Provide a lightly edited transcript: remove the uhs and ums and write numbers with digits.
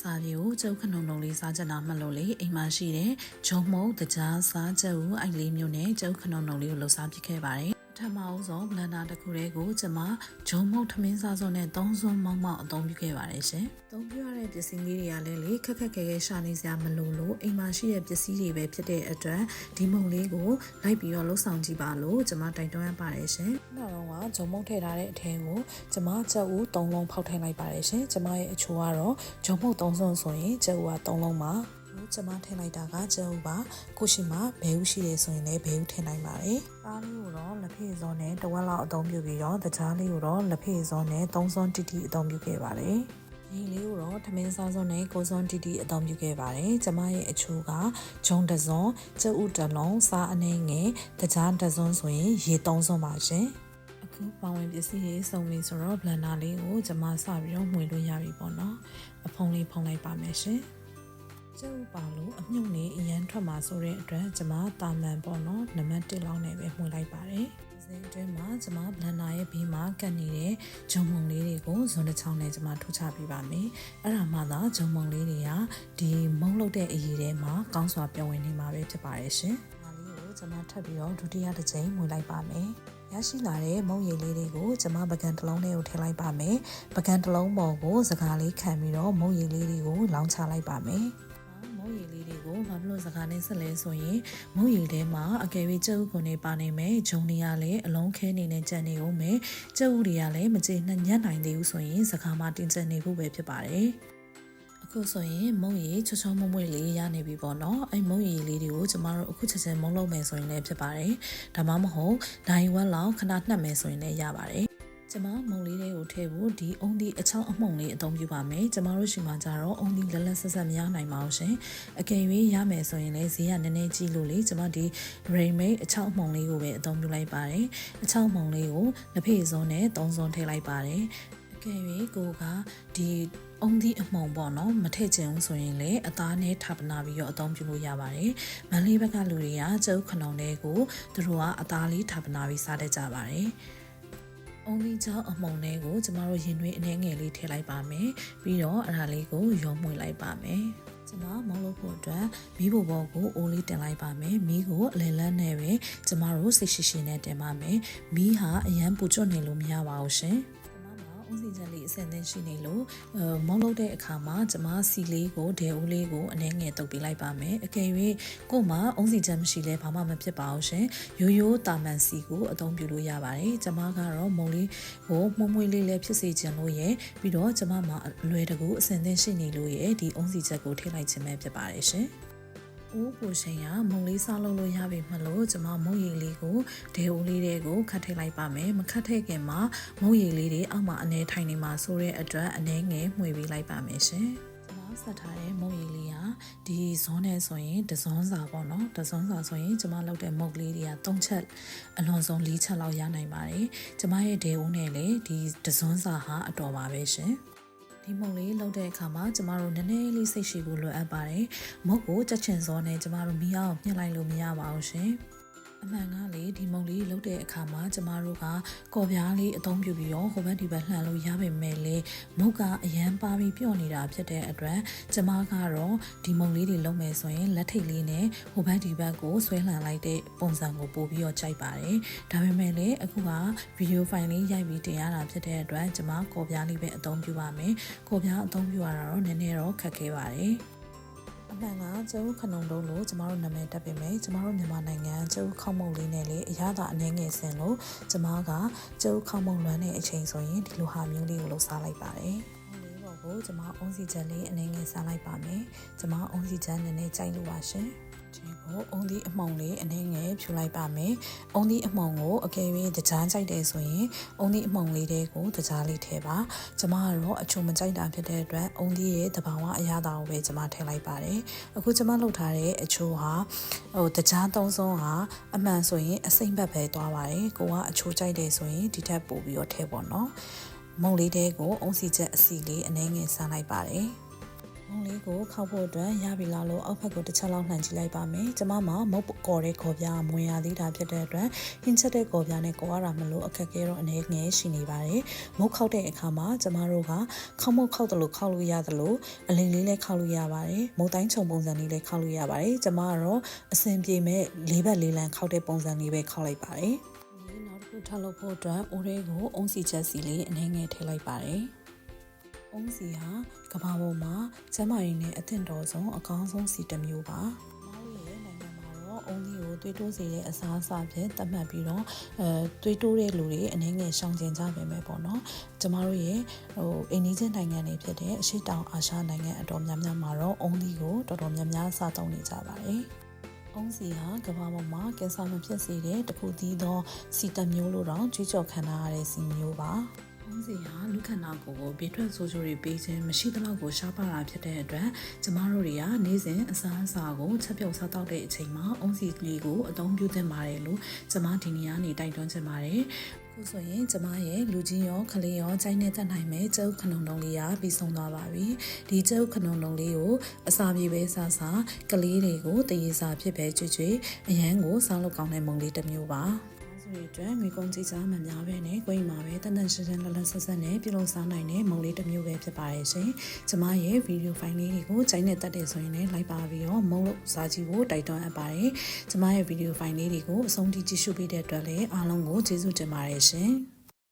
စာပြေကိုကျုပ်ခဏုံလုံးလေးစားချင်တာမှလို့လေအိမ်မှာရှိတဲ့ဂျုံမုံတကြားစားချက်ကိုအိုက်လေးမျိုးနဲ့ကျုပ်ခဏုံလုံးလေးကိုလှူစားပစ်ခဲ့ပါတယ်ပထမအောင်ဆုံးဘလန်ဒါတစ်ခုတည်းကိုကျွန်မဂျုံမုံထမင်းစားစုံနဲ့3စွန်းမောက်မောက်အသုံးပြုခဲ့ပါတယ်ရှင်။အသုံးပြုရတဲ့ပစ္စည်းလေးတွေကလည်းလေခက်ခက်ခဲခဲရှာနေစရာမလိုလို့အိမ်မှာရှိတဲ့ပစ္စည်းတွေပဲဖြစ်တဲ့အတွက်ဒီမုံလေးကိုလိုက်ပြီးတော့လှုပ်ဆောင်ကြည့်ပါလို့ကျွန်မတိုက်တွန်းရပါတယ်ရှင်။နောက်တော့ကဂျုံမုံထည့်ထားတဲ့အထည်ကိုကျွန်မချက်ဦး3လုံးဖောက်ထည့်လိုက်ပါတယ်ရှင်။ကျွန်မရဲ့အချိုးကတော့ဂျုံမုံ3စွန်းဆိုရင်ချက်ဦးက3လုံးပါကျွန်မထည့်လိုက်တာကကျုပ်ပါကိုရှိမှာဘဲဥရှိတယ်ဆိုရင်လည်းဘဲဥထည့်နိုင်ပါတယ်။သားလေးကိုတော့လက်ဖေးစောနဲ့တဝက်လောက်အသုံးပြုပြီးတော့တကြားလေးကိုတော့လက်ဖေးစောနဲ့3စွန်းတိတိအသုံးပြုခဲ့ပါတယ်။ရေလေးကိုတော့ထမင်းစားစွန်းနဲ့9စွန်းတိတိအသုံးပြုခဲ့ပါတယ်။ကျွန်မရဲ့အချိုးကဂျုံတစွန်းကျုပ်ဥတလုံးစားအနေငယ်တကြားတစွန်းဆိုရင်ရေ3စွန်းပါရှင်။အခုပေါင်းဝင်ပစ္စည်းရေးစုံပြီဆိုတော့ဘလန်ဒါလေးကိုကျွန်မစပြီးတော့မှွေလို့ရပြီပေါ့နော်။အဖုံးလေးဖုံးလိုက်ပါမယ်ရှင်။ကျုပ်ပါလို့အမြုပ်လေးအရန်ထွက်မှာဆိုတဲ့အတွက်ကျွန်မတာမန်ပေါ့နော်နံပါတ်1လောက်နဲ့ပဲမှွေလိုက်ပါတယ်။ဒီအတွင်းမှာကျွန်မဘလန်ဒါရဲ့ဘေးမှာကတ်နေတဲ့ဂျုံမုံလေးတွေကိုဇွန်တစ်ချောင်းနဲ့ကျွန်မထုတ်ချပေးပါမယ်။အဲ့ဒါမှသာဂျုံမုံလေးတွေကဒီမုံလုတ်တဲ့အရေးထဲမှာကောင်းစွာပြောင်းဝင်နေမှာပဲဖြစ်ပါတယ်ရှင်။ဒါလေးကိုကျွန်မထပ်ပြီးတော့ဒုတိယတစ်ကြိမ်မှွေလိုက်ပါမယ်။ရရှိလာတဲ့မုံရည်လေးတွေကိုကျွန်မပကံတစ်လုံးထဲကိုထည့်လိုက်ပါမယ်။ပကံတစ်လုံးပေါ်ကိုစကားလေးခံပြီးတော့မုံရည်လေးတွေကိုလောင်းချလိုက်ပါမယ်။မုံရည်လေးတွေကိုဘာဖြစ်လို့စကားနဲ့ဆက်လဲဆိုရင်မုံရည်ထဲမှာအကယ်၍ကျုပ်ကိုနေပါနေမယ်ဂျုံတွေကလည်းအလုံးခဲနေတဲ့ကြံနေဦးမယ်ကျုပ်တွေကလည်းမကြေနှက်ညံ့နိုင်သေးဘူးဆိုရင်စကားမှတင်ကျနေဖို့ပဲဖြစ်ပါတယ်အခုဆိုရင်မုံရည်ချောချောမွေ့မွေ့လေးရနေပြီပေါ့နော်အဲ့မုံရည်လေးတွေကိုကျမတို့အခုချက်ချင်းမုံလုံးမယ်ဆိုရင်လည်းဖြစ်ပါတယ်ဒါမှမဟုတ်ဒိုင်ဝက်လောက်ခဏနှက်မယ်ဆိုရင်လည်းရပါတယ်ကျွန်မမုံလေးတွေကိုထည့်ဖို့ဒီအုံဒီအချောင်းအမှုံလေးအသုံးပြုပါမယ်ကျွန်မတို့ရှိမှကြတော့အုံဒီလက်လက်ဆက်ဆက်မရနိုင်ပါဘူးရှင်အကယ်၍ရမယ်ဆိုရင်လည်းဈေးကနည်းနည်းကြီးလို့လေကျွန်မဒီ Rainmade အချောင်းအမှုံလေးကိုပဲအသုံးပြုလိုက်ပါတယ်အချောင်းအမှုံလေးကိုလက်ဖေးစွန်းနဲ့3စွန်းထည့်လိုက်ပါတယ်အကယ်၍ကိုကဒီအုံဒီအမှုံပေါ့နော်မထည့်ချင်ဘူးဆိုရင်လည်းအသားနဲ့ထပ်နာပြီးတော့အသုံးပြုလို့ရပါတယ်မန်လေးဘက်ကလူတွေကကျုပ်ခဏုံလေးကိုသူတို့ကအသားလေးထပ်နာပြီးစားတတ်ကြပါတယ်အုံဒီချောင်းအမှုံလေးကိုကျမတို့ရင်သွေးအနှဲငယ်လေးထည့်လိုက်ပါမယ်ပြီးတော့အဲ့ဒါလေးကိုရောမှွေလိုက်ပါမယ်ကျမမုံလို့ဖို့အတွက်မီးဘိုဘောကိုအိုးလေးတင်လိုက်ပါမယ်မီးကိုအလယ်လန်းနဲ့ပဲကျမတို့စိတ်ရှိရှိနဲ့တင်ပါမယ်မီးဟာအရန်ပူကျွတ်နေလို့မရပါဘူးရှင်ဦးစီချက်လေးအဆင်သင့်ရှိနေလို့မုံလို့တဲ့အခါမှာကျမစီလေးကိုဒဲဦးလေးကိုအနှဲငယ်တုပ်ပေးလိုက်ပါမယ်အကယ်၍ကို့မှာအုံးစီချက်မရှိလဲဘာမှမဖြစ်ပါဘူးရှင်ရိုးရိုးတာမန်စီကိုအသုံးပြုလို့ရပါတယ်ကျမကတော့မုံလေးကိုမှုံမွေးလေးလည်းဖြစ်စေချင်လို့ရပြီးတော့ကျမမှာအလွယ်တကူအဆင်သင့်ရှိနေလို့ရဒီအုံးစီချက်ကိုထည့်လိုက်ခြင်းပဲဖြစ်ပါတယ်ရှင်အိုးကိုရှင်ရမုံလေးစားလို့ရပြီမလို့ကျွန်မမုံရည်လေးကိုဒေအိုးလေးတွေကိုခတ်ထည့်လိုက်ပါမယ်မခတ်ထည့်ခင်မှာမုံရည်လေးတွေအောက်မှာအနေထိုင်နေမှာဆိုတဲ့အတွက်အနေငယ်မှွေပေးလိုက်ပါမယ်ရှင်ကျွန်မဆက်ထားတဲ့မုံရည်လေးဟာဒီဇွန်းနဲ့ဆိုရင်တဇွန်းစာပေါ့နော်တဇွန်းစာဆိုရင်ကျွန်မလုပ်တဲ့မုတ်လေးတွေက3ချက်အလွန်ဆုံး4ချက်လောက်ရနိုင်ပါတယ်ကျွန်မရဲ့ဒေအိုးနဲ့လည်းဒီတဇွန်းစာဟာအတော်ပါပဲရှင်ဒီမုံလေးလှုပ်တဲ့အခါမှာကျမတို့နည်းနည်းလေးစိတ်ရှိဖို့လိုအပ်ပါတယ်။မုတ်ကိုကြက်ချင်စောနဲ့ကျမတို့မီးအောင်ညှစ်လိုက်လို့မရပါဘူးရှင်။အမှန်ကလေဒီမုံလေးလှုပ်တဲ့အခါမှာကျမတို့ကကော်ပြားလေးအသုံးပြုပြီးတော့ဟိုဘက်ဒီဘက်လှန်လို့ရပါမယ်လေ။မုတ်ကအရန်ပါပြီးပြော့နေတာဖြစ်တဲ့အတွက်ကျမကတော့ဒီမုံလေးတွေလှုပ်မယ်ဆိုရင်လက်ထိတ်လေးနဲ့ဟိုဘက်ဒီဘက်ကိုဆွဲလှန်လိုက်တဲ့ပုံစံကိုပို့ပြီးတော့ကြိုက်ပါတယ်။ဒါပေမဲ့လေအခုကဗီဒီယိုဖိုင်လေးရိုက်ပြီးတင်ရတာဖြစ်တဲ့အတွက်ကျမကော်ပြားလေးပဲအသုံးပြုပါမယ်။ကော်ပြားအသုံးပြုရတာတော့နည်းနည်းတော့ခက်ခဲပါတယ်။အမှန်ကကျုပ်ခဏုံလုံးလို့ကျမတို့နာမည်တက်ပေမဲ့ကျမတို့မြန်မာနိုင်ငံကျုပ်ခေါက်မုံလေးနဲ့လေအရသာအနေငယ်စင်လို့ကျမကကျုပ်ခေါက်မုံလွမ်းတဲ့အချိန်ဆိုရင်ဒီလိုဟာမျိုးလေးကိုလှုပ်စားလိုက်ပါတယ်။ဘောကိုကျမအုံးစီချက်လေးအနေငယ်စားလိုက်ပါမယ်။ကျမအုံးစီချက်နည်းနည်းကြိုက်လို့ပါရှင်။ဒီကိုအုံးဒီအမှုံလေးအနေငယ်ဖြူလိုက်ပါမယ်။အုံးဒီအမှုံကိုအကယ်၍တကြားကြိုက်တယ်ဆိုရင်အုံးဒီအမှုံလေးတွေကိုတကြားလေးထည့်ပါ။ကျမကတော့အချိုမကြိုက်တာဖြစ်တဲ့အတွက်အုံးဒီရဲ့တဘာဝအရသာကိုပဲကျမထည့်လိုက်ပါတယ်။အခုကျမလုပ်ထားတဲ့အချိုဟာတကြားသုံးဆုံးဟာအမှန်ဆိုရင်အစိမ့်ဘက်ပဲသွားပါတယ်။ကိုကအချိုကြိုက်တယ်ဆိုရင်ဒီထက်ပိုပြီးတော့ထည့်ပေါ့နော်။မုံလေးတွေကိုအုံးစီချက်အစီလေးအနေငယ်ဆန်းလိုက်ပါတယ်။ မုံလေးကိုခောက်ဖို့အတွက်ရပြီလားလို့အောက်ဖက်ကိုတစ်ချက်လောက်လှန်ကြည့်လိုက်ပါမယ်ကျမမှာမုတ်ကော်တဲ့ကော်ပြားမဝင်ရသေးတာဖြစ်တဲ့အတွက်ဟင်းချက်တဲ့ကော်ပြားနဲ့ကော်ရတာမလို့အခက်အခဲတော့အနေငယ်ရှိနေပါတယ်မုတ်ခောက်တဲ့အခါမှာကျမတို့ကခောက်မုတ်ခောက်တယ်လို့ခောက်လို့ရတယ်လို့အလင်းလေးလည်းခောက်လို့ရပါတယ်မုတ်တိုင်းခြုံပုံစံလေးလည်းခောက်လို့ရပါတယ်ကျမကတော့အဆင်ပြေမဲ့လေးဘက်လေးလံခောက်တဲ့ပုံစံလေးပဲခောက်လိုက်ပါတယ်နောက်တစ်ခုထပ်လုပ်ဖို့အတွက်အိုးလေးကိုအုံးစီချက်စီလေးအနေငယ်ထည့်လိုက်ပါတယ်အုံးစီဟာကဘာပေါ်မှာကျမရင်းနဲ့အသင့်တော်ဆုံးအကောင်းဆုံးစီတစ်မျိုးပါမောင်ရဲ့နိုင်ငံမှာတော့အုံးစီကိုသွေးတိုးစေတဲ့အစားအစာဖြစ်သတ်မှတ်ပြီးတော့သွေးတိုးတဲ့လူတွေအနေငယ်ရှောင်ကျဉ်ကြပါမယ်ပေါ့နော်ကျမတို့ရဲ့အိန္ဒိယနိုင်ငံတွေဖြစ်တဲ့အရှေ့တောင်အာရှနိုင်ငံအတော်များများမှာတော့အုံးစီကိုတော်တော်များများစားသုံးနေကြပါတယ်အုံးစီဟာကမ္ဘာပေါ်မှာကင်ဆာမဖြစ်စေတဲ့တစ်ခုတည်းသောစီတစ်မျိုးလို့တော့ကြွေးကြော်ခံထားရတဲ့စီမျိုးပါအုံးစီဟာလူခန္ဓာကိုယ်ကိုဘေးထွက်ဆိုးကျိုးတွေပေးခြင်းမရှိသလောက်ကိုရှားပါတာဖြစ်တဲ့အတွက်ကျမတို့တွေကနေ့စဉ်အစားအစာကိုချက်ပြုတ်စားတောက်တဲ့အချိန်မှာအုံးစီလေးကိုအသုံးပြုသင့်ပါတယ်လို့ကျမဒီနေ့ကနေတိုက်တွန်းချင်ပါတယ်ခုဆိုရင်ကျမရဲ့လူကြီးရောခလေးရောကြိုက်နေတတ်နိုင်မဲ့ကျုပ်ခနုံလုံးလေးရပြီးဆုံးသွားပါပြီဒီကျုပ်ခနုံလုံးလေးကိုအစာပြေပဲစားစားကလေးတွေကိုတရေစာဖြစ်ပဲကြွကြွအရန်ကိုစားလို့ကောင်းတဲ့မုံလေးတစ်မျိုးပါဆိုရတဲ့ငွေကုန်ကြေးစားမှများပဲနဲ့ကိုယ်မှာပဲတန်တန်ရှင်းရှင်းလတ်လတ်ဆက်ဆက်နဲ့ပြုလုပ်စားနိုင်တဲ့မုံလေးတစ်မျိုးပဲဖြစ်ပါရဲ့ရှင်ကျမရဲ့ဗီဒီယိုဖိုင်လေးတွေကိုကြိုက်နေတတ်တယ်ဆိုရင်လည်းလိုက်ပါပြီးတော့မုံလို့စားကြည့်ဖို့တိုက်တွန်းအပ်ပါတယ်ကျမရဲ့ဗီဒီယိုဖိုင်လေးတွေကိုအဆုံးထိကြည့်ရှုပေးတဲ့အတွက်လည်းအားလုံးကိုကျေးဇူးတင်ပါတယ်ရှင်